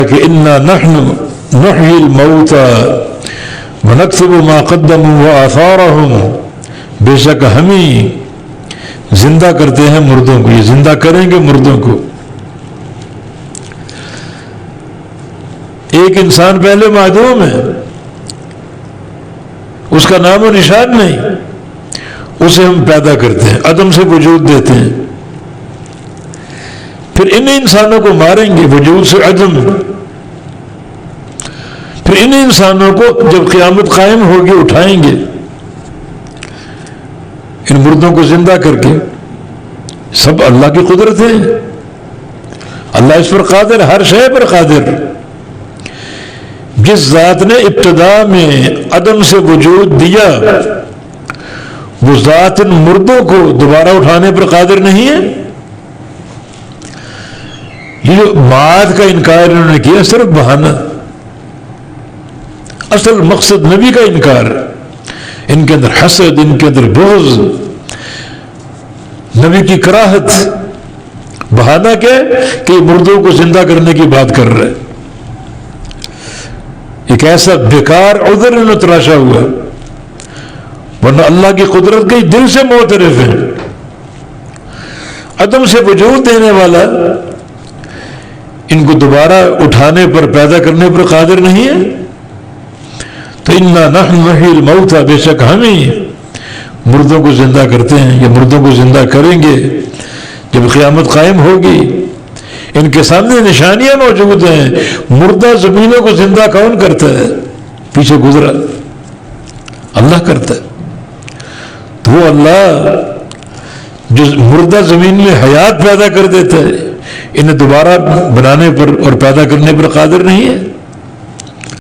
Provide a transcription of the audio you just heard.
کہ انا نحن نحیی الموتى ونکتب ما قدموا وآثارهم، بے شک ہم ہی زندہ کرتے ہیں مردوں کو، یہ زندہ کریں گے مردوں کو۔ ایک انسان پہلے معدوم ہے، اس کا نام و نشان نہیں، اسے ہم پیدا کرتے ہیں، عدم سے وجود دیتے ہیں، پھر ان انسانوں کو ماریں گے وجود سے عدم، پھر ان انسانوں کو جب قیامت قائم ہوگی اٹھائیں گے ان مردوں کو زندہ کر کے۔ سب اللہ کی قدرت ہے، اللہ اس پر قادر، ہر شے پر قادر۔ جس ذات نے ابتدا میں عدم سے وجود دیا وہ ذات ان مردوں کو دوبارہ اٹھانے پر قادر نہیں ہے؟ یہ جو معاد کا انکار انہوں نے کیا صرف بہانہ، اصل مقصد نبی کا انکار، ان کے اندر حسد، ان کے اندر بغض، نبی کی کراہت، بہانہ کیا کہ مردوں کو زندہ کرنے کی بات کر رہے، ایک ایسا بیکار عذر انہوں نے تراشا ہوا، ورنہ اللہ کی قدرت کے دل سے معترف ہیں۔ عدم سے وجود دینے والا ان کو دوبارہ اٹھانے پر، پیدا کرنے پر قادر نہیں ہے؟ تو انا نحن نحیی الموتى، بے شک ہم ہی مردوں کو زندہ کرتے ہیں، یا مردوں کو زندہ کریں گے جب قیامت قائم ہوگی۔ ان کے سامنے نشانیاں موجود ہیں، مردہ زمینوں کو زندہ کون کرتا ہے؟ پیچھے گزرا اللہ کرتا ہے۔ تو وہ اللہ جو مردہ زمین میں حیات پیدا کر دیتا ہے، انہیں دوبارہ بنانے پر اور پیدا کرنے پر قادر نہیں ہے؟